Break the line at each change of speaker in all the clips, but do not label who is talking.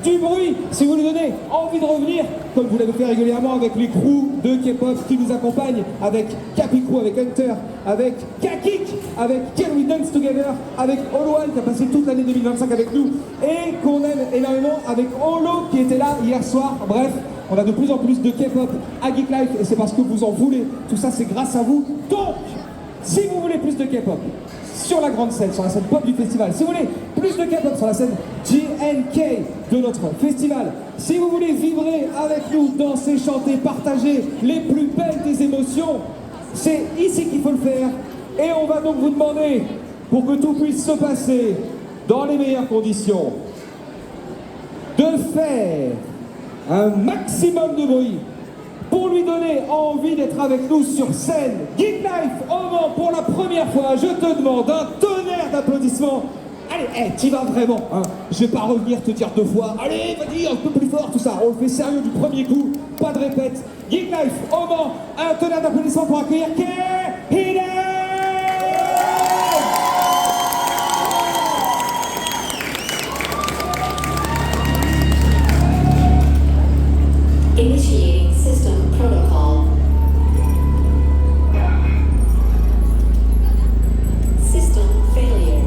du bruit, si vous lui donnez envie de revenir, comme vous l'avez fait régulièrement avec les crews de K-pop qui nous accompagnent, avec Capi Crew, avec Hunter, avec Kakik, avec Can We Dance Together, avec All One qui a passé toute l'année 2025 avec nous et qu'on aime énormément, avec Olo qui était là hier soir. Bref, on a de plus en plus de K-pop à Geek Life et c'est parce que vous en voulez. Tout ça, c'est grâce à vous. Donc, si vous voulez plus de K-pop sur la grande scène, sur la scène pop du festival, si vous voulez plus de K-pop sur la scène GNK de notre festival, si vous voulez vibrer avec nous, danser, chanter, partager les plus belles des émotions, c'est ici qu'il faut le faire. Et on va donc vous demander, pour que tout puisse se passer dans les meilleures conditions, de faire un maximum de bruit pour lui donner envie d'être avec nous sur scène. Geek Life, au Mans, pour la première fois, je te demande un tonnerre d'applaudissements. Allez, t'y vas vraiment, hein. Je vais pas revenir te dire deux fois. Allez, vas-y, un peu plus fort, tout ça. On le fait sérieux du premier coup, pas de répète. Geek Life, au Mans, un tonnerre d'applaudissements pour accueillir K-Hidden.
Initiating system protocol. System failure.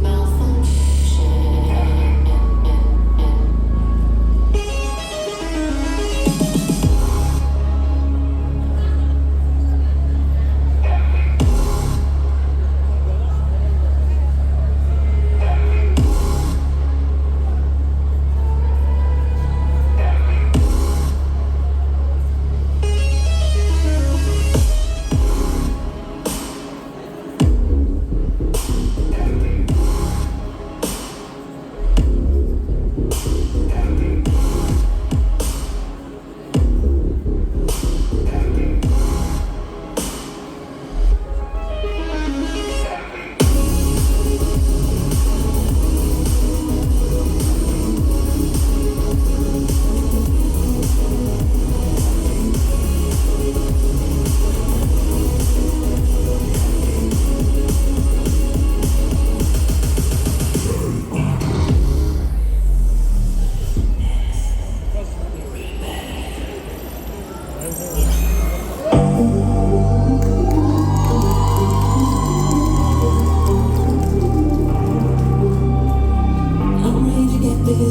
Malfunction.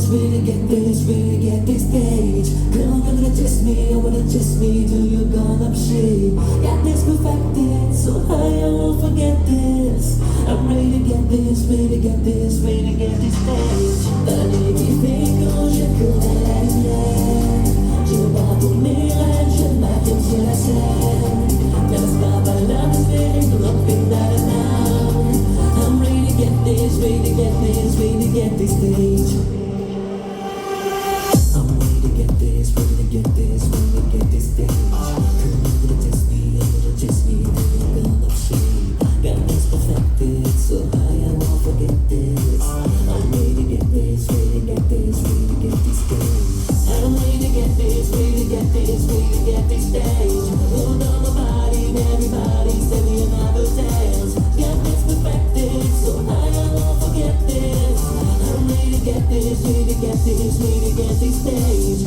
Really get this stage. Girl, you're gonna test me, I wanna test me till you're gonna shake. Got this perfected, so high I won't forget this. I'm ready to get this, ready to get this, ready to get this stage. Allez, qui fait quand je cours à la lumière. Je bats pour mes rêves, je m'affirme sur la scène. Never stop, I love this feeling, nothing that I know. I'm ready to get this, ready to get this, ready to get this stage. Get this, when you get this stage. Girl, you gonna test me, then you're gonna shake. Got this perfected, so high I won't forget this. I'm ready to get this, ready to get this, ready to get this stage. I'm ready to get this, ready to get this, ready to get this stage. Hold on my body, and everybody send me another dance. Got this perfected, so high I won't forget this. I'm ready to get this, ready to get this, ready to get this stage.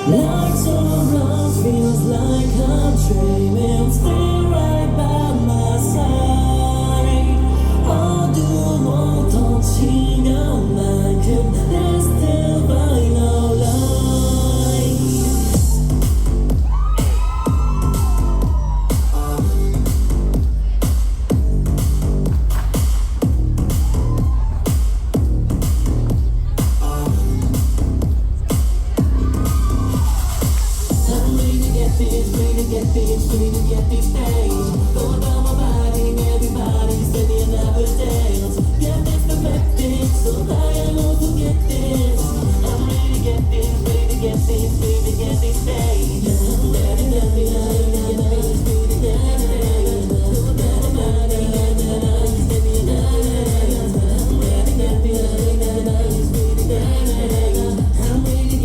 Lights around feels like I'm dreaming. Stay right by my side. 어두운 덩치가 만큼 There's still by no light. get this, free to get this stage. Going down my body, everybody, send me another dance. Get this perfected, so high I won't forget this. I'm ready to get this, ready to get this, free to get this stage. I'm ready to get this, free to get this, free to get this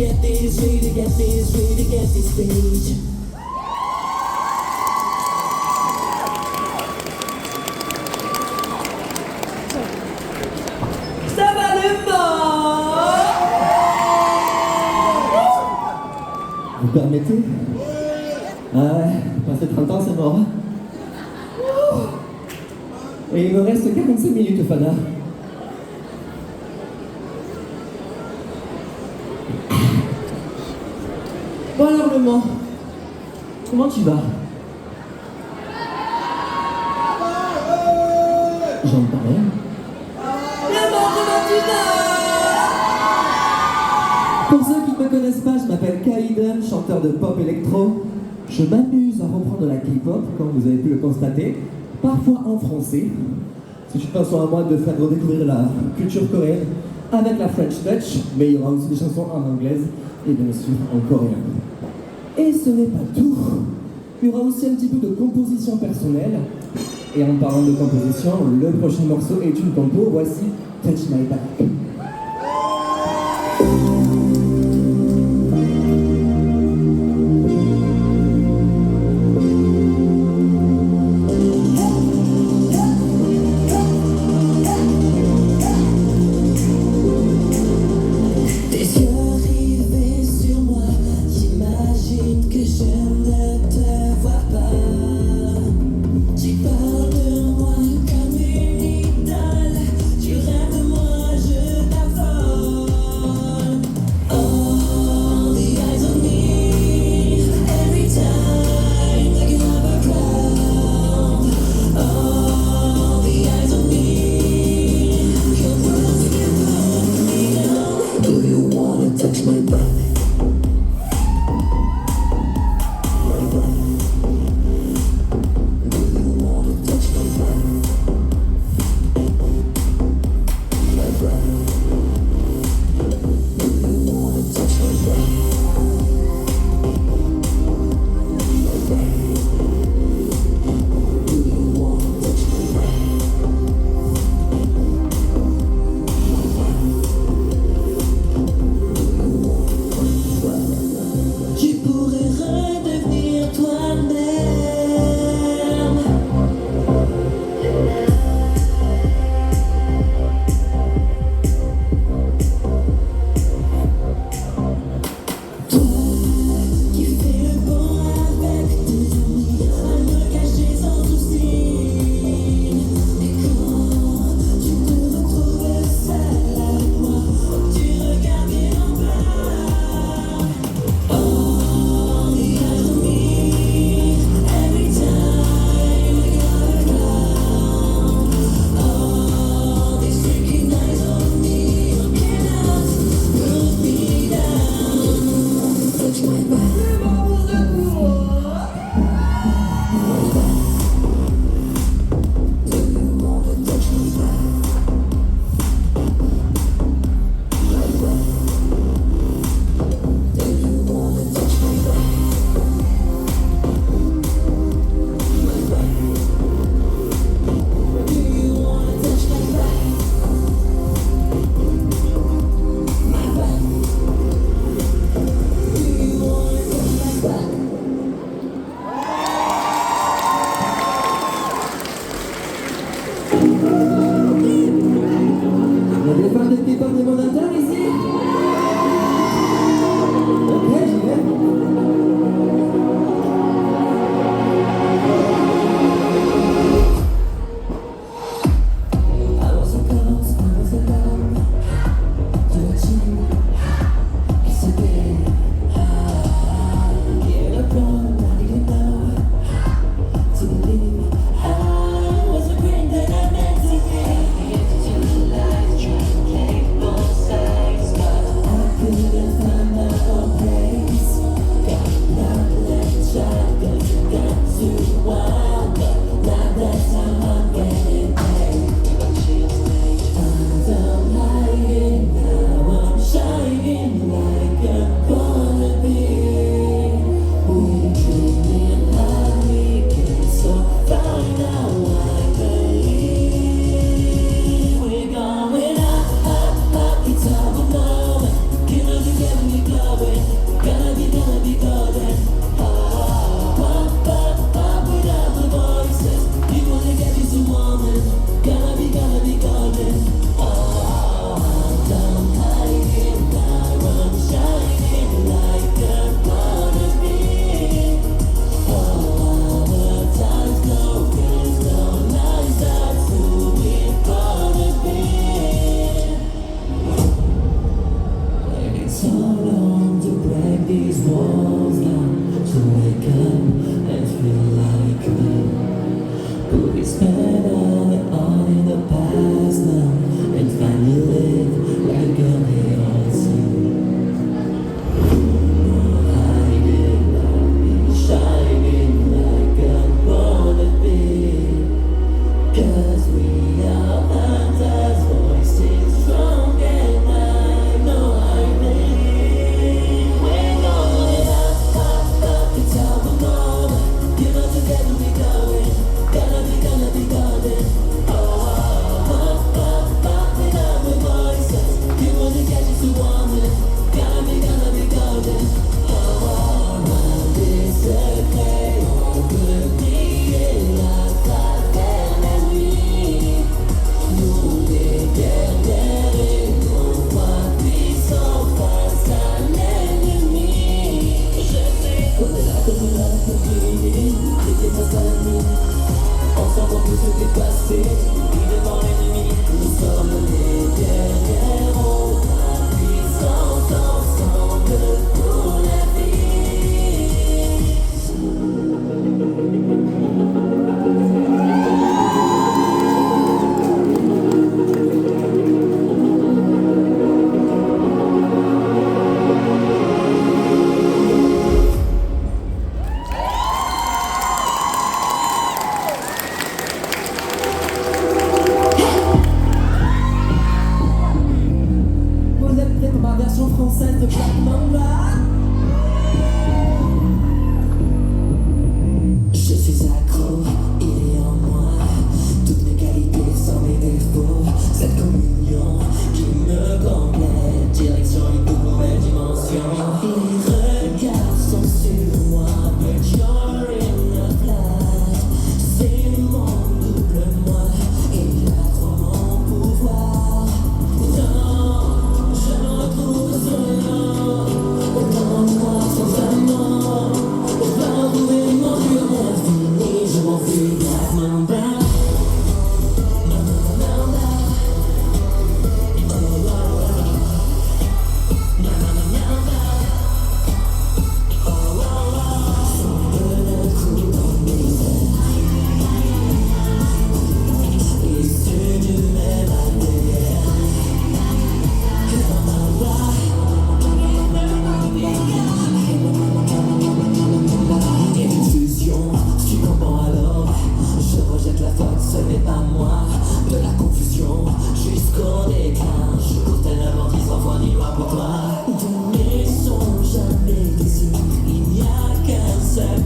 stage. Get this, free to get this, free to get this stage.
Ça va le
Vous permettez? Ah ouais, passer 30 ans c'est mort. Et il me reste 45 minutes, Fana. Bon alors le Mans, comment tu vas? J'entends rien.
Le Mans, comment tu vas?
Pour ceux qui ne me connaissent pas, je m'appelle Kaiden, chanteur de pop électro. Je m'amuse à reprendre la K-pop, comme vous avez pu le constater, parfois en français. C'est une façon à moi de faire redécouvrir la culture coréenne avec la French Touch, mais il y aura aussi des chansons en anglaise et bien sûr en coréen. Et ce n'est pas tout. Il y aura aussi un petit peu de composition personnelle. Et en parlant de composition, le prochain morceau est une compo. Voici Touch My Back.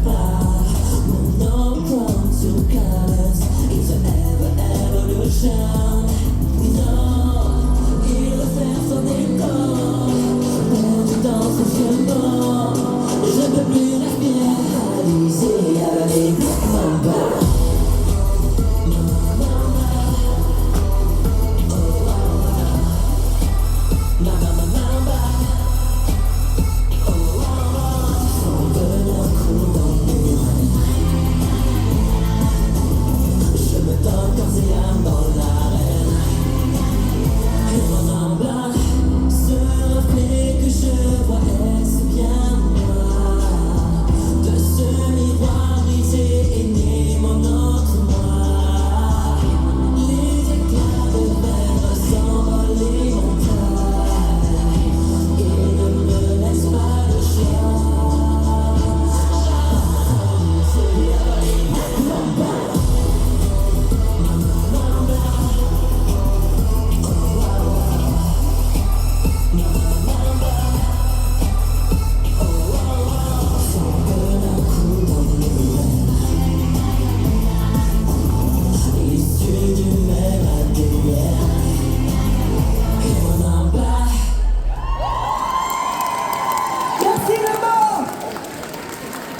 pas. No crown to colors, it's a never evolution. Non, il veut faire son école. Perdu dans son chemin, je peux plus respirer, réaliser, avaler, Mamba.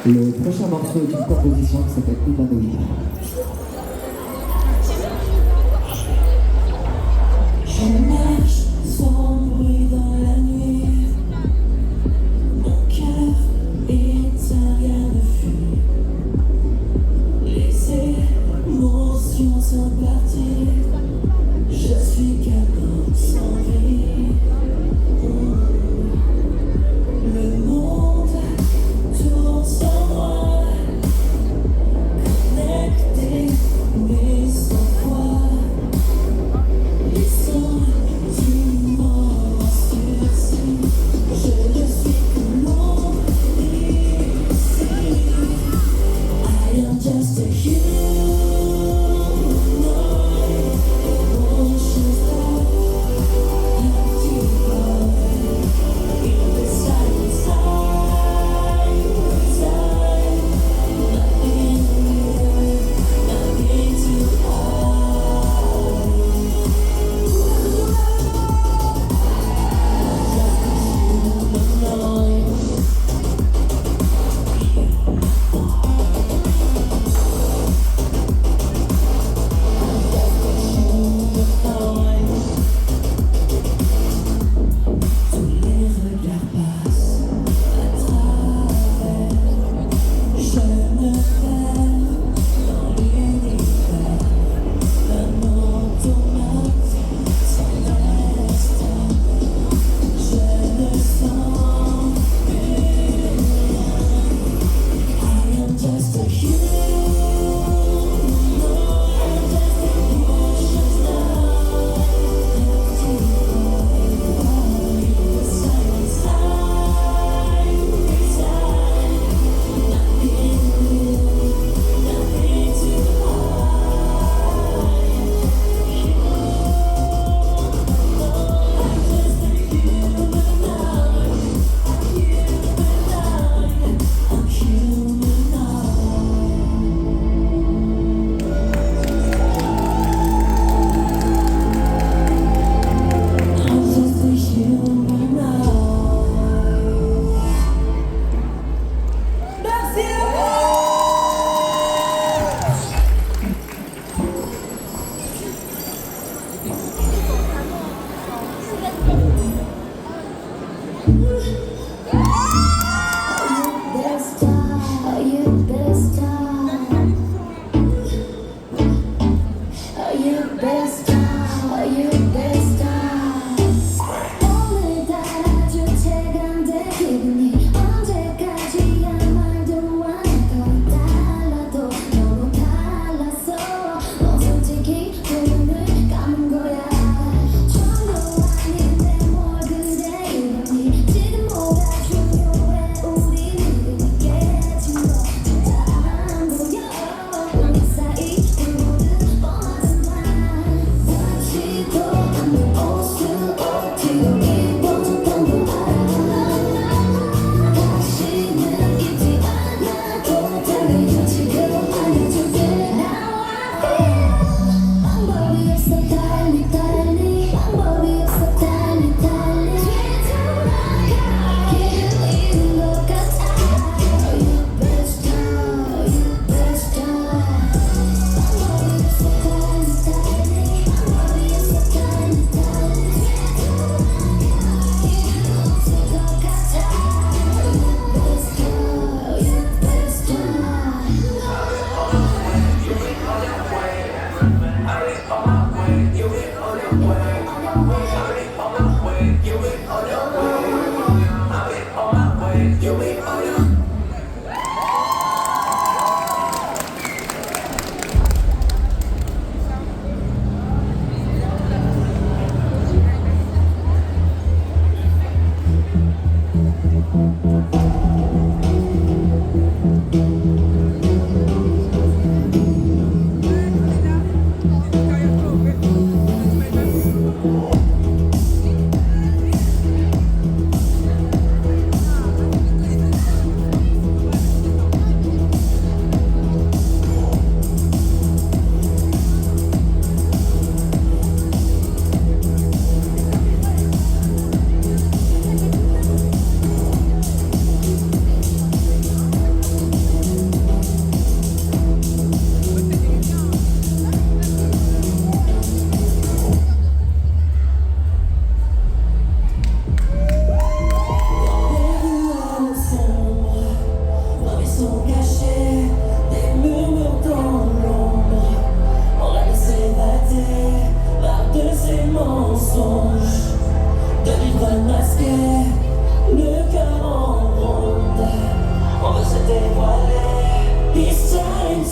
Le prochain morceau est une composition qui s'appelle Humanoid.
Je marche sans bruit dans la nuit. Mon cœur est un rien de fuir. Les émotions sont parties. Je suis capable sans vie. Le monde tourne sans moi. Connecté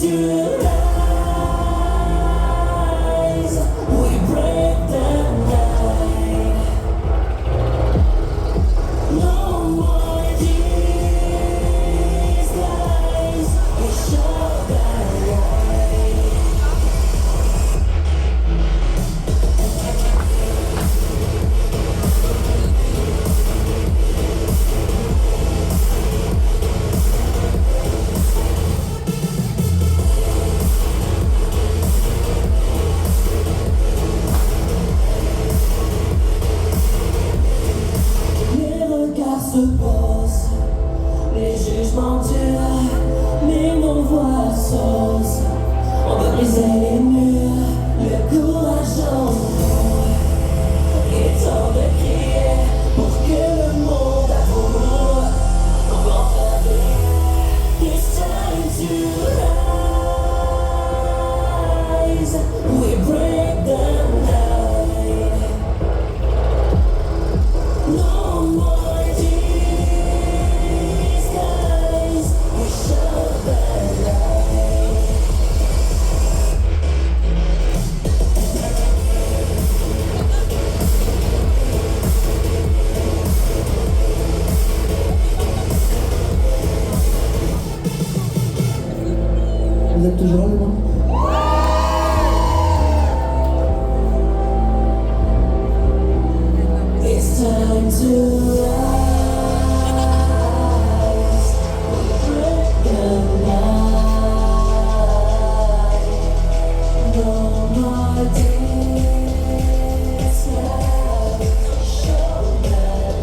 to rise. We break the night. No more disguise. We show the light. Les regards se posent, les jugements durent, mais nos voix s'osent. On veut briser les murs, le courage en nous. Il est temps de crier pour que le monde avoue. On va enfin briller. It's time to rise. We break the night. No more disguise. We show the light.
Vous êtes toujours là, les gars?
It's time to rise. Break the night. No more disguise. Show the light.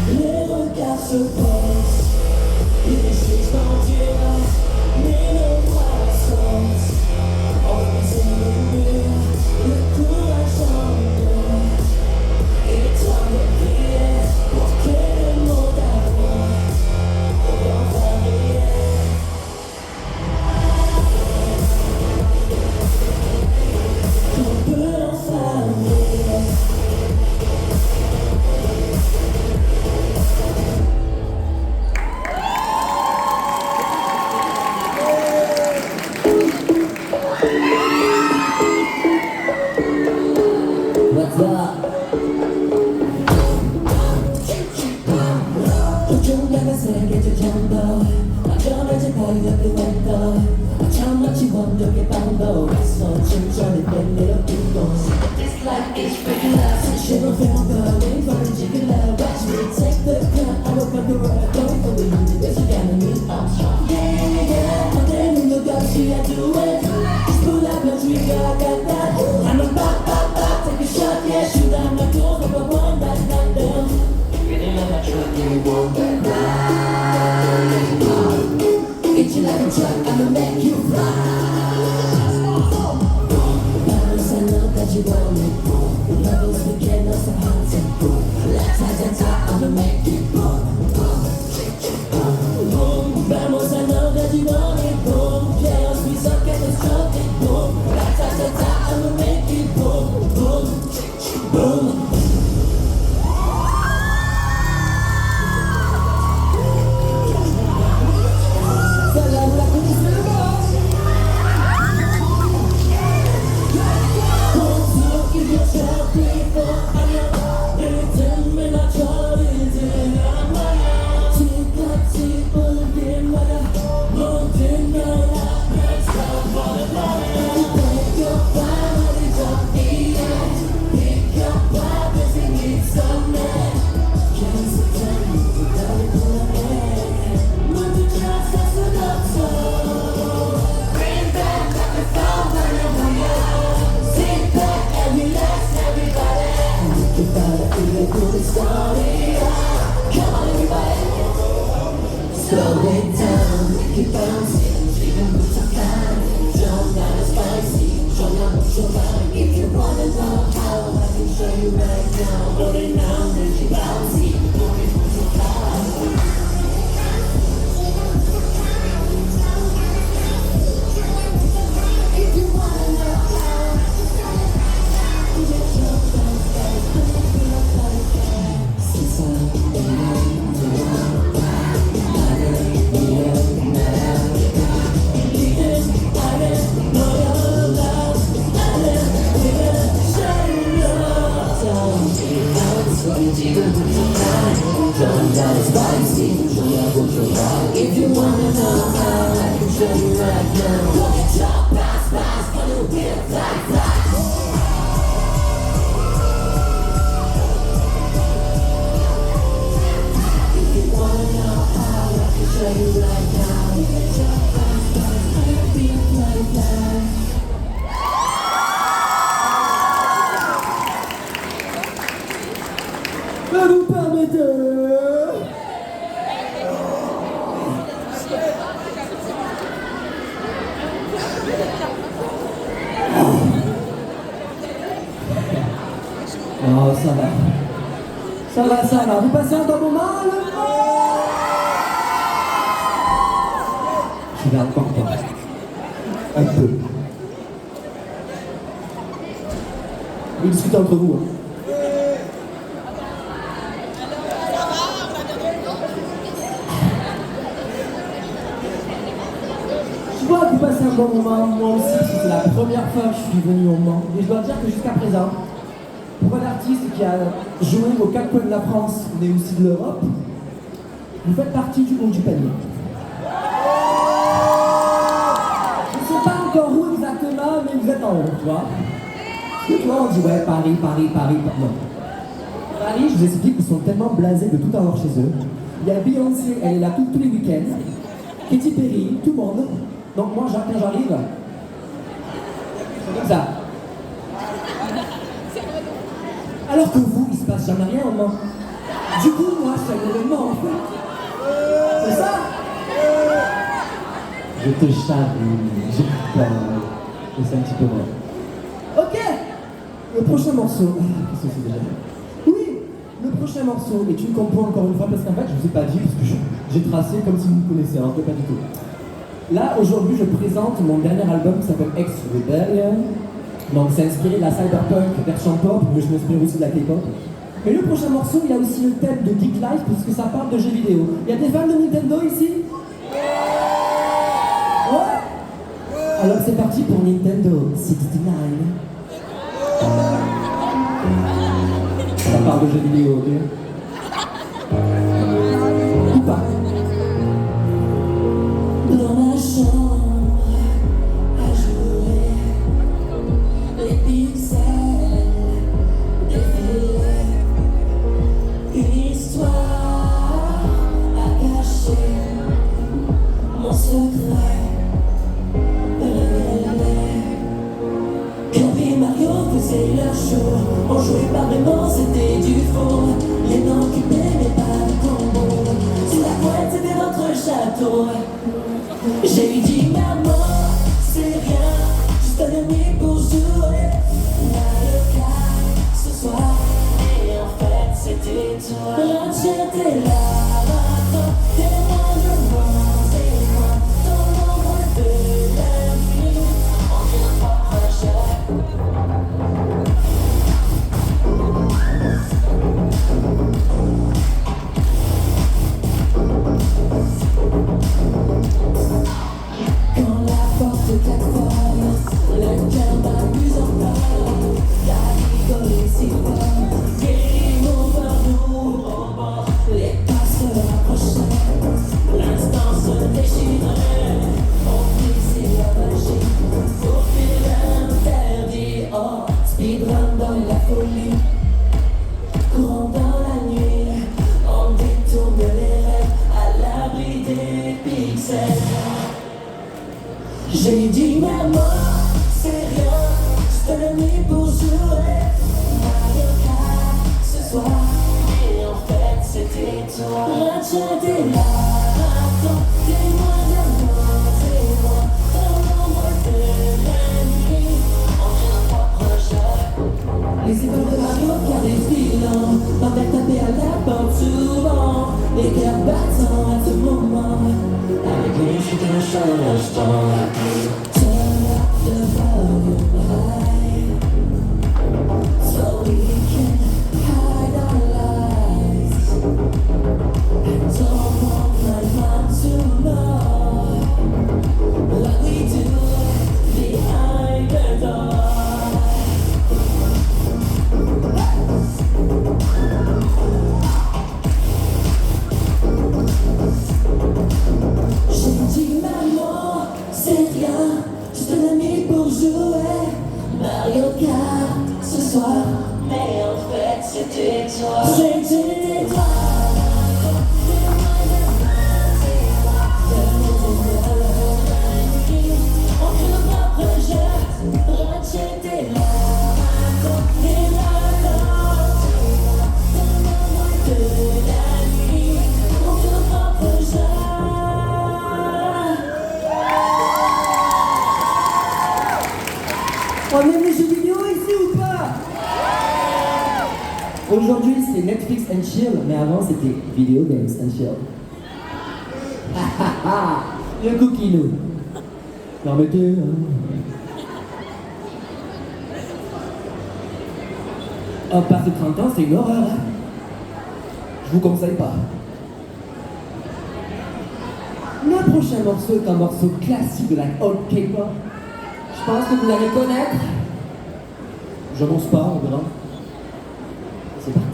Les regards se posent, les jugements durent, mais nos voix s'osent. On veut briser les murs, le courage en nous. Il est temps de prier pour que le monde avoue. On va enfin briller. On peut enfin briller.
What's up?
조종가가 세계적 정도 어쩌면 거리가 그만둬 참 마치 원적의 방도 있어 칭찬을 땐대로 뛰고 This life is freaking love 수십을 배워가 내 버리지 그 love Watch me take the cut I will find the world going for the universe 가는 이 I'm yeah yeah 내 능력 없이 I do it Just pull up your trigger I got that I'm a pop pop pop take a shot yeah shoot I'm not cool but I want that not them Feeling like a truck you want that Get you like a truck, I'ma make you fly. Bounce and know that you want it. The levels begin us some hot and boom. Let's have that I'ma make you boom, boom, boom. Bounce and know that you want it. Boom, chaos we suck at this trumpet. Boom, let's have that I'ma make you boom, boom, boom. 지금까지 울린 말야 ici, je regarde votre ride. If you wanna know how, I can show you right now. Look at your past, gonna get fly. If you wanna know how, I can show you right now. Look at your past, gonna be fly.
Vous permettez. Oh, ça va. Ça va. Vous passez un bon moment, là? Je vais encore pas. Un peu. Vous discutez entre vous. Hein. Je vois que vous passez un bon moment, moi aussi, parce que c'est la première fois que je suis venu au Mans. Et je dois dire que jusqu'à présent, pour un artiste qui a joué aux quatre coins de la France, mais aussi de l'Europe, vous faites partie du haut du panier. Je ne sais pas encore où exactement, mais vous êtes en haut, tu vois. Parce que tu vois, on dit ouais, Paris, non. Paris, je vous explique, ils sont tellement blasés de tout avoir chez eux. Il y a Beyoncé, elle est là tous les week-ends. Katy Perry, tout le monde. Donc moi, quand j'arrive, c'est comme ça. Alors que vous, il se passe jamais rien au Mans. Du coup, moi, c'est un événement en fait. C'est ça? Je te charrie, j'ai peur. Et c'est un petit peu vrai. Ok! Le prochain morceau. Qu'est-ce que c'est déjà? Oui! Le prochain morceau est une compo encore une fois parce qu'en fait, je ne vous ai pas dit parce que j'ai tracé comme si vous me connaissez, alors que pas du tout. Là, aujourd'hui, je présente mon dernier album qui s'appelle Ex Rebellion. Donc, c'est inspiré de la cyberpunk version pop, mais je m'inspire aussi de la K-pop. Et le prochain morceau, il a aussi le thème de Geek Life, puisque ça parle de jeux vidéo. Il y a des fans de Nintendo ici? Ouais! Alors, c'est parti pour Nintendo 69. Ça parle de jeux vidéo, ok? Ou pas?
Dans ma chambre, à jouer, les pixels défiler, une histoire à cacher, mon secret révélé. Kirby et Mario faisaient leur show, on jouait pas vraiment, c'était du faux. Les noms occupés mais pas de combo, sous la couette c'était notre château. J'ai lui dit maman, c'est rien, juste un ami pour jouer. Mario Kart ce soir, et en fait c'était toi. Rachel t'es là, maintenant, t'es moins de moi, c'est moi. Dans l'ombre de la nuit, on vient pas prochain. Quand la porte claque fort, le cœur m'amuse encore. La rigole si fort, game over nous. Les pas se rapprochaient, l'instant se déchirait. On brisait la magie, pour fuir l'interdit. Oh, speedrun dans la folie, courant dans la nuit. On détourne les rêves à l'abri des pixels. J'ai dit maman, c'est rien, juste un ami pour jouer. Mario Kart ce soir, et en fait c'était toi. Rachel t'es là, attends, t'es moins d'un moi, c'est moi. Dans l'ombre de la nuit, on vient pas prochain. Les étoiles de Mario Kart défilant, m'emmènent taper à la porte souvent. Les cœurs battants à tout moment, avec les musiques d'un chant instant. Turn up the volume high, so we can hide our lies. And don't want my mom to know what we do behind the door.
Aujourd'hui, c'est Netflix and chill, mais avant, c'était Video Games and chill. Le coquinou. Permettez. Oh, passer 30 ans, c'est une horreur. Hein. Je vous conseille pas. Le prochain morceau est un morceau classique de la old K-pop. Je pense que vous allez connaître. J'annonce pas, on verra. C'est parti.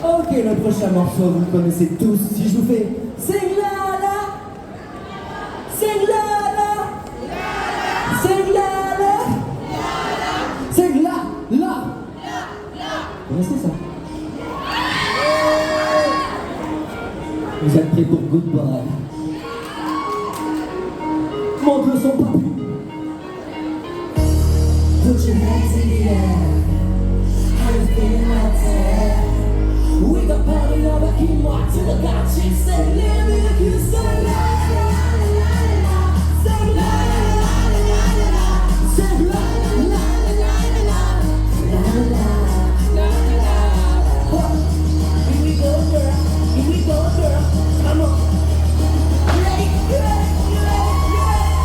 Ok, le prochain morceau, vous le connaissez tous. Si je vous fais Senglala, Senglala, Senglala, Senglala, vous connaissez ça? Vous êtes prêts pour Goodbye? Monte le son, papu. Put your hands in the air. How you feeling out there? We got party over quinoa to the God chick. Say, let me hear you say la la la la la. Say la la la la la la. Say la la la la la la la la. Here we go, girl. Here we go, girl. Come on. Ready, ready, ready, ready.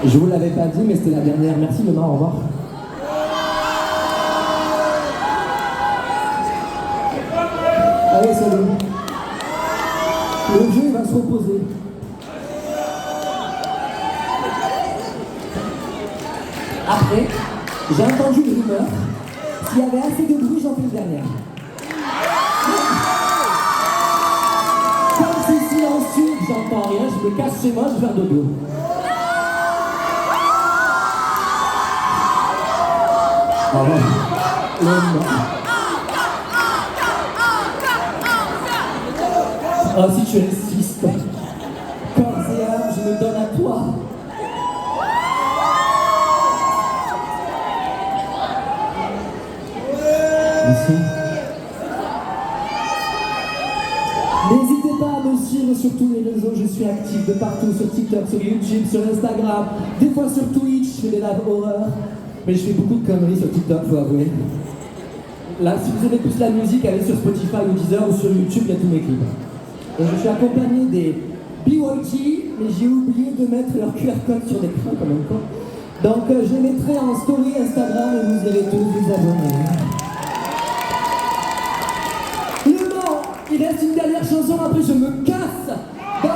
Je vous l'avais pas dit, mais c'était la dernière. Merci Lena, au revoir. Allez, salut. Le jeu il va se reposer. Après, j'ai entendu une rumeur. S'il y avait assez de bruit, j'en fais une dernière. Comme c'est silencieux, que j'entends rien, je me casse chez moi, je vais faire dodo. Ah ouais. Oh, si tu insistes. Corps et âme, je me donne à toi. Merci. N'hésitez pas à me suivre sur tous les réseaux, je suis actif de partout, sur TikTok, sur YouTube, sur Instagram, des fois sur Twitch, je fais des live horreur, mais je fais beaucoup de conneries sur TikTok, faut avouer. Là, si vous aimez plus la musique, allez sur Spotify ou Deezer ou sur YouTube, il y a tous mes clips. Et je suis accompagné des BYG, mais j'ai oublié de mettre leur QR code sur l'écran quand même quoi. Donc je les mettrai en story Instagram et vous irez tous vous abonner. Il reste une dernière chanson, après je me casse. Donc...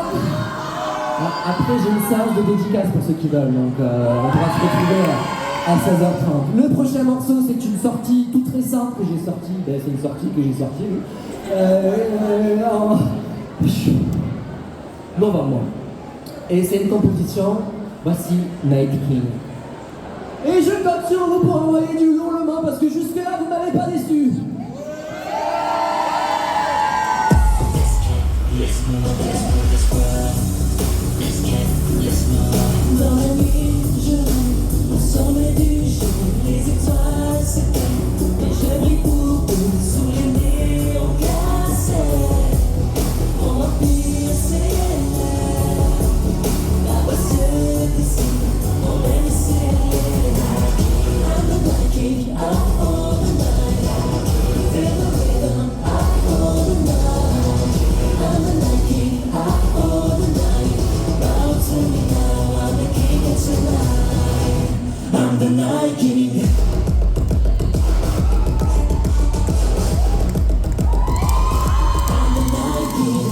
Après j'ai une séance de dédicace pour ceux qui veulent, donc on pourra se retrouver à 16h30. Le prochain morceau c'est une sortie toute récente que j'ai sortie, ben, c'est une sortie que j'ai sortie, oui. Novembre. Et c'est une composition, voici Night King. Et je compte sur vous pour envoyer du hurlement parce que jusque là vous m'avez pas déçu.
Dans la nuit, je rêve, au sommet du jour, les étoiles s'éteignent, et je brille pour vous sous les néons glacés. Mon empire s'élève, la voix se dessine, mon rêve s'élève. I'm the Night King, out for the night. Feel the rhythm, out for the night. I'm the Night King, out for the night. Bow to me now, I'm the king of tonight. I'm the Night King. I'm the Night King.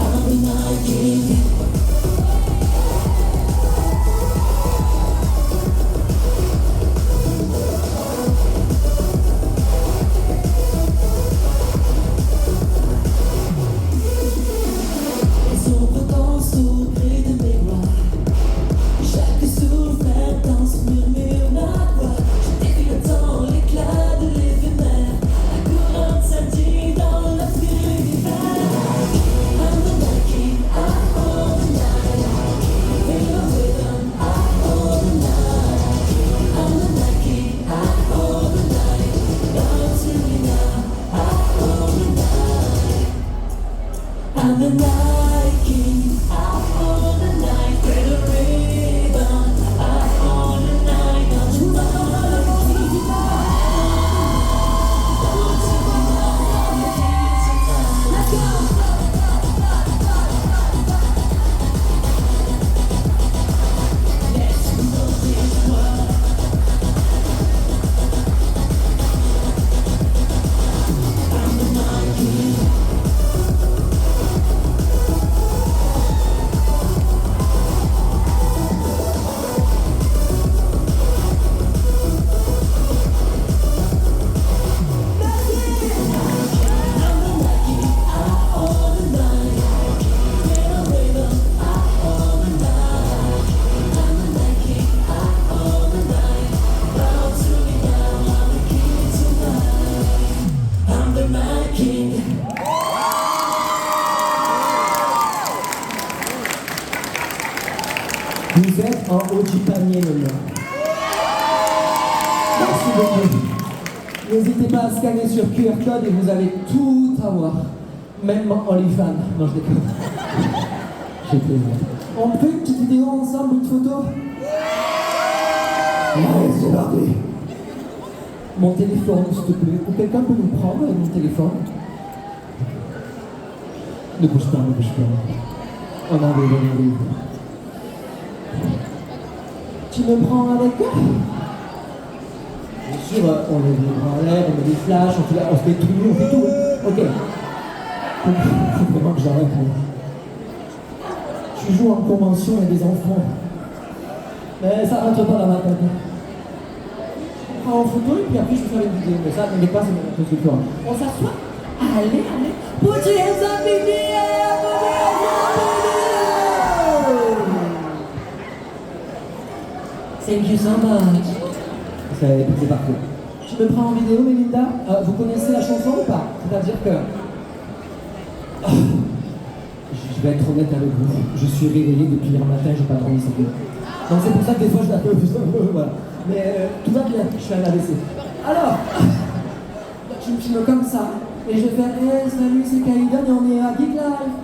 I'm the Night King. Les ombres dansent au gré de mes bras. Chaque souffle intense murmure ma voix. Je défie le temps, l'éclat de l'éphémère. La couronne scintille dans l'obscur univers. I'm the Night King, out for the night. Feel the rhythm, out for the night. I'm the Night King, out for the night. Bow to me now, out for the night. I'm the Night King, out for the night. Play the rhythm, out for the night. I'm the Night King. Bow to me now, I'm the king tonight. Let's go. Let's rule this world. I'm the Night King. I'm the Night King.
Vous êtes en haut du panier, Lena. Merci beaucoup. N'hésitez pas à scanner sur QR code et vous allez tout avoir. Même OnlyFans. Non, je déconne. J'ai plaisir. On fait une petite vidéo ensemble, une photo? Ouais, c'est parti. Mon téléphone, s'il te plaît. Ou quelqu'un peut nous prendre avec mon téléphone? Ne bouge pas, ne bouge pas. On arrive, on arrive. Tu me prends avec toi? Bien sûr, on lève les bras en l'air, on met des flashs, on se met tout nu, on fait tout. Ok. Faut vraiment que j'arrête. Tu joues en convention, il y a des enfants. Mais ça rentre pas dans ma tête. On prend en photo et puis après je vais faire une vidéo. Mais ça, t'inquiète pas, c'est mon chose que toi. On s'assoit? Allez, allez. Put your hands up in the air, put your hands up in the air. Thank you so much. C'est parfait. Tu me prends en vidéo, Melinda? Vous connaissez la chanson ou pas? C'est-à-dire que... Je vais être honnête avec vous. Je suis réveillé depuis hier matin, j'ai pas dormi 5 heures. Donc c'est pour ça que des fois je l'appelle voilà. Mais tout va bien, je suis à l'AVC. Alors, tu me filmes comme ça, et je fais hey, salut, c'est Kaïdan et on est à Geek Live.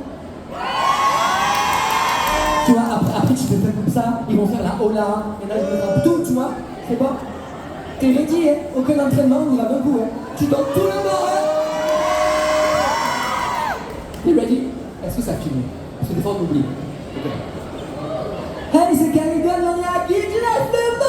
Tu vois, après tu fais comme ça, ils vont faire la hola, et là je vais faire tout, tu vois, c'est bon. T'es ready, hein? Aucun entraînement, on y va d'un coup, hein? Tu donnes tout le bord, hein? T'es ready? Est-ce que ça filme? Parce que des fois on oublie. Okay. Hey, c'est Kaïdan, on est à Geek Live, le bord!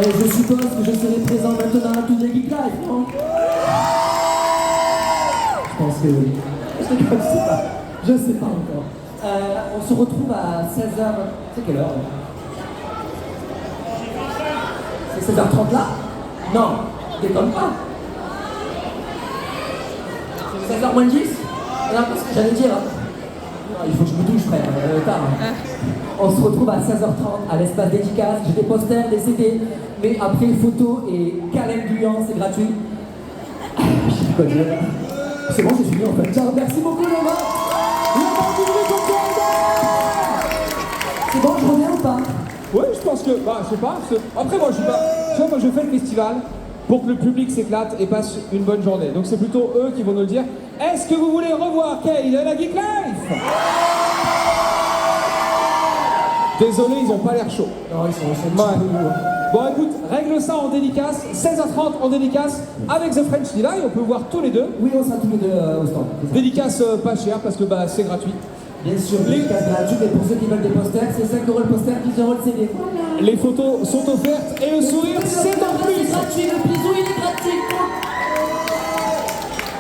Je suppose que je serai présent maintenant à tous les Geek Live, non? Je pense que oui. Je sais pas. Je sais pas encore. On se retrouve à 16h. C'est quelle heure? C'est 16h30 là? Non, déconne pas. C'est 16h moins 10? Non, parce que j'allais dire. Non, il faut que je me touche, frère. Tard. On se retrouve à 16h30 à l'espace dédicace. J'ai des posters, des CD, mais après photos et câlin gluant, c'est gratuit. Je connais. C'est bon, j'ai fini en fait. Ciao, merci beaucoup Laurent. C'est bon, je reviens ou pas?
Oui, je pense que, je sais pas. Après, moi, je suis pas. Tu vois, moi, je fais le festival pour que le public s'éclate et passe une bonne journée. Donc, c'est plutôt eux qui vont nous le dire. Est-ce que vous voulez revoir Kyle à la Geek Life? Désolé, ils ont pas l'air chauds.
Non, ils sont
Ouais. Bon, écoute, règle ça en dédicace. 16h30 en dédicace avec The French Live. On peut voir tous les deux.
Oui, on sera tous les deux au stand.
Dédicace pas cher parce que c'est gratuit.
Bien sûr, dédicace gratuite, et pour ceux qui veulent des posters, c'est 5 € le poster, 10 € le CD. Voilà.
Les photos sont offertes et le sourire, c'est en plus.
C'est gratuit, le bisou il est gratuit.